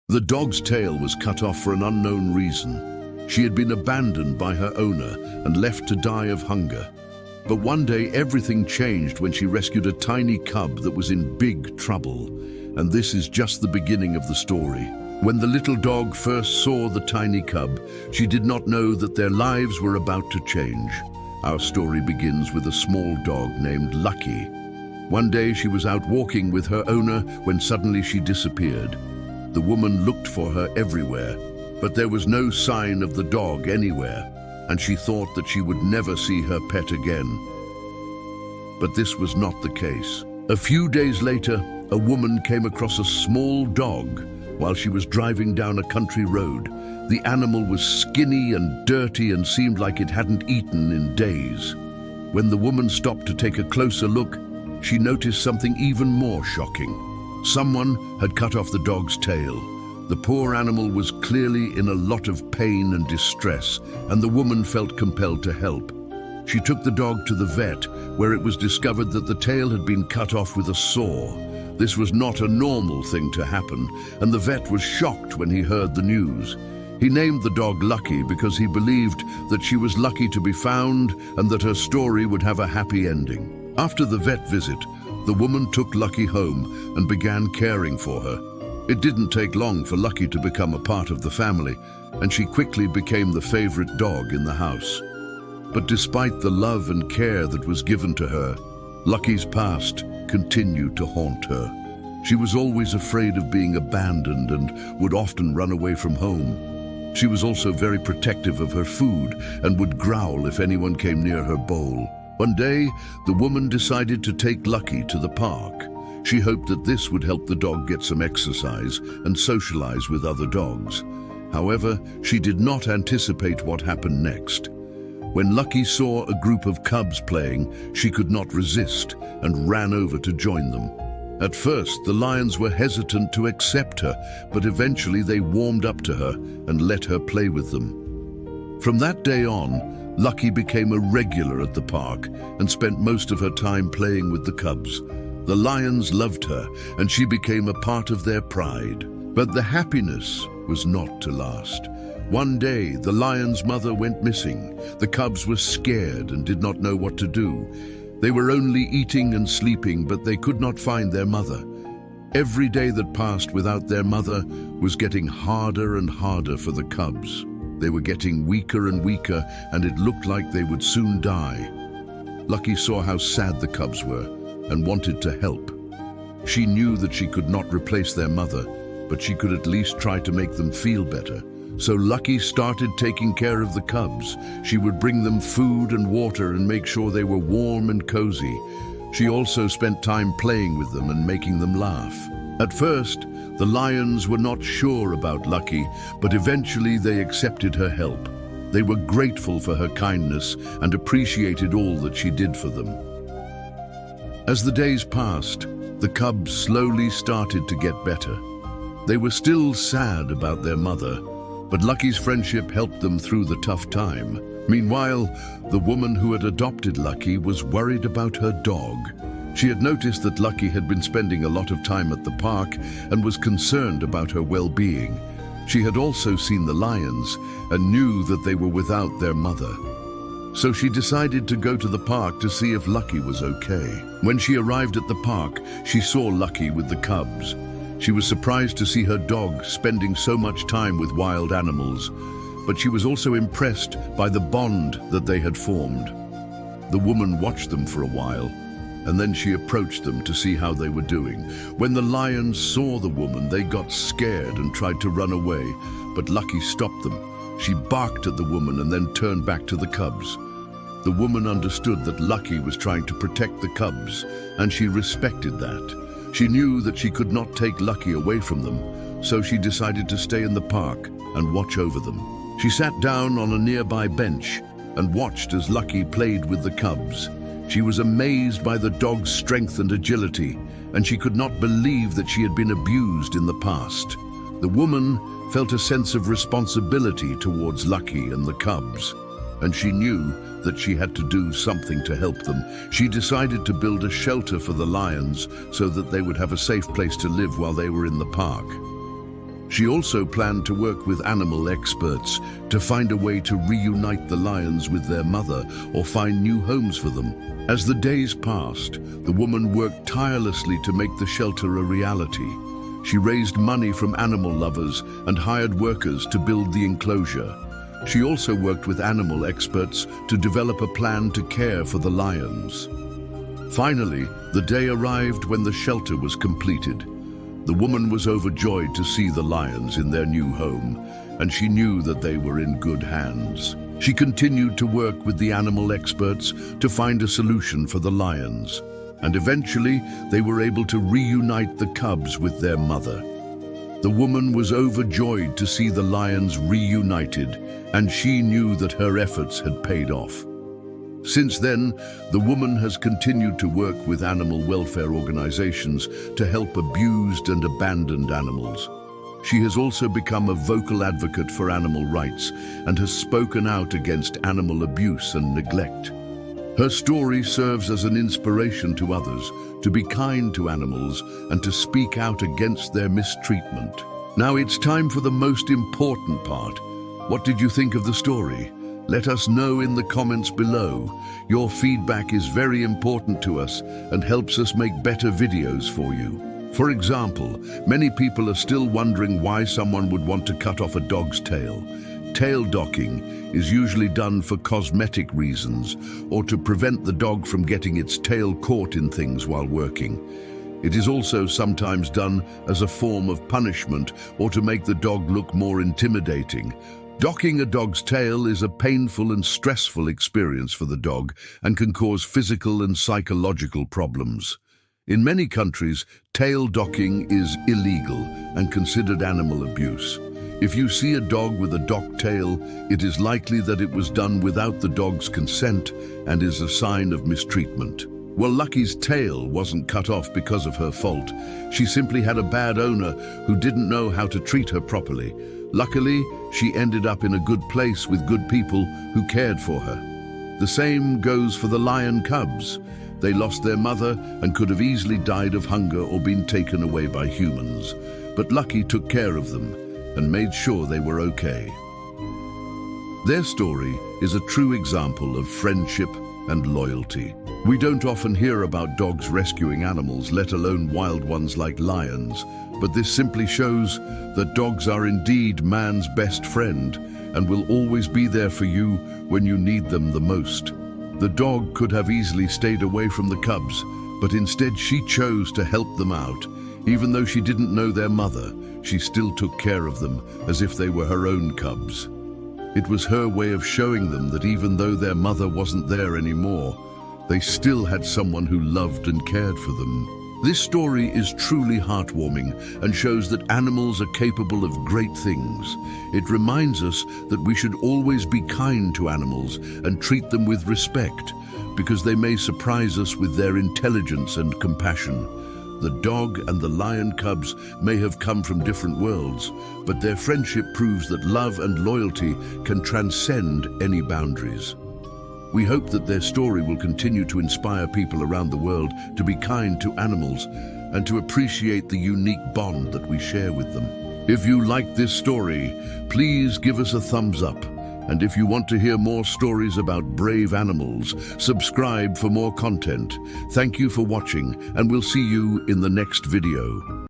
The dog's tail was cut off for an unknown reason. She had been abandoned by her owner and left to die of hunger. But one day everything changed when she rescued a tiny cub that was in big trouble. And this is just the beginning of the story. When the little dog first saw the tiny cub, she did not know that their lives were about to change. Our story begins with a small dog named Lucky. One day she was out walking with her owner when suddenly she disappeared. The woman looked for her everywhere, but there was no sign of the dog anywhere, and she thought that she would never see her pet again. But this was not the case. A few days later, a woman came across a small dog while she was driving down a country road. The animal was skinny and dirty and seemed like it hadn't eaten in days. When the woman stopped to take a closer look, she noticed something even more shocking. Someone had cut off the dog's tail. The poor animal was clearly in a lot of pain and distress, and the woman felt compelled to help. She took the dog to the vet, where it was discovered that the tail had been cut off with a saw. This was not a normal thing to happen, and the vet was shocked when he heard the news. He named the dog Lucky because he believed that she was lucky to be found and that her story would have a happy ending. After the vet visit, the woman took Lucky home and began caring for her. It didn't take long for Lucky to become a part of the family, and she quickly became the favorite dog in the house. But despite the love and care that was given to her, Lucky's past continued to haunt her. She was always afraid of being abandoned and would often run away from home. She was also very protective of her food and would growl if anyone came near her bowl. One day, the woman decided to take Lucky to the park. She hoped that this would help the dog get some exercise and socialize with other dogs. However, she did not anticipate what happened next. When Lucky saw a group of cubs playing, she could not resist and ran over to join them. At first, the lions were hesitant to accept her, but eventually they warmed up to her and let her play with them. From that day on, Lucky became a regular at the park and spent most of her time playing with the cubs. The lions loved her, and she became a part of their pride. But the happiness was not to last. One day, the lion's mother went missing. The cubs were scared and did not know what to do. They were only eating and sleeping, but they could not find their mother. Every day that passed without their mother was getting harder and harder for the cubs. They were getting weaker and weaker, and it looked like they would soon die. Lucky saw how sad the cubs were and wanted to help. She knew that she could not replace their mother, but she could at least try to make them feel better. So Lucky started taking care of the cubs. She would bring them food and water and make sure they were warm and cozy. She also spent time playing with them and making them laugh. At first, the lions were not sure about Lucky, but eventually they accepted her help. They were grateful for her kindness and appreciated all that she did for them. As the days passed, the cubs slowly started to get better. They were still sad about their mother, but Lucky's friendship helped them through the tough time. Meanwhile, the woman who had adopted Lucky was worried about her dog. She had noticed that Lucky had been spending a lot of time at the park and was concerned about her well-being. She had also seen the lions and knew that they were without their mother. So she decided to go to the park to see if Lucky was okay. When she arrived at the park, she saw Lucky with the cubs. She was surprised to see her dog spending so much time with wild animals, but she was also impressed by the bond that they had formed. The woman watched them for a while, and then she approached them to see how they were doing. When the lions saw the woman, they got scared and tried to run away, but Lucky stopped them. She barked at the woman and then turned back to the cubs. The woman understood that Lucky was trying to protect the cubs, and she respected that. She knew that she could not take Lucky away from them, so she decided to stay in the park and watch over them. She sat down on a nearby bench and watched as Lucky played with the cubs. She was amazed by the dog's strength and agility, and she could not believe that she had been abused in the past. The woman felt a sense of responsibility towards Lucky and the cubs, and she knew that she had to do something to help them. She decided to build a shelter for the lions so that they would have a safe place to live while they were in the park. She also planned to work with animal experts to find a way to reunite the lions with their mother or find new homes for them. As the days passed, the woman worked tirelessly to make the shelter a reality. She raised money from animal lovers and hired workers to build the enclosure. She also worked with animal experts to develop a plan to care for the lions. Finally, the day arrived when the shelter was completed. The woman was overjoyed to see the lions in their new home, and she knew that they were in good hands. She continued to work with the animal experts to find a solution for the lions, and eventually they were able to reunite the cubs with their mother. The woman was overjoyed to see the lions reunited, and she knew that her efforts had paid off. Since then, the woman has continued to work with animal welfare organizations to help abused and abandoned animals. She has also become a vocal advocate for animal rights and has spoken out against animal abuse and neglect. Her story serves as an inspiration to others to be kind to animals and to speak out against their mistreatment. Now it's time for the most important part. What did you think of the story? Let us know in the comments below. Your feedback is very important to us and helps us make better videos for you. For example, many people are still wondering why someone would want to cut off a dog's tail. Tail docking is usually done for cosmetic reasons or to prevent the dog from getting its tail caught in things while working. It is also sometimes done as a form of punishment or to make the dog look more intimidating. Docking a dog's tail is a painful and stressful experience for the dog and can cause physical and psychological problems. In many countries, tail docking is illegal and considered animal abuse. If you see a dog with a docked tail, it is likely that it was done without the dog's consent and is a sign of mistreatment. Well, Lucky's tail wasn't cut off because of her fault. She simply had a bad owner who didn't know how to treat her properly. Luckily, she ended up in a good place with good people who cared for her. The same goes for the lion cubs. They lost their mother and could have easily died of hunger or been taken away by humans. But Lucky took care of them and made sure they were okay. Their story is a true example of friendship and loyalty. We don't often hear about dogs rescuing animals, let alone wild ones like lions, but this simply shows that dogs are indeed man's best friend and will always be there for you when you need them the most. The dog could have easily stayed away from the cubs, but instead she chose to help them out. Even though she didn't know their mother, she still took care of them as if they were her own cubs. It was her way of showing them that even though their mother wasn't there anymore, they still had someone who loved and cared for them. This story is truly heartwarming and shows that animals are capable of great things. It reminds us that we should always be kind to animals and treat them with respect, because they may surprise us with their intelligence and compassion. The dog and the lion cubs may have come from different worlds, but their friendship proves that love and loyalty can transcend any boundaries. We hope that their story will continue to inspire people around the world to be kind to animals and to appreciate the unique bond that we share with them. If you like this story, please give us a thumbs up. And if you want to hear more stories about brave animals, subscribe for more content. Thank you for watching, and we'll see you in the next video.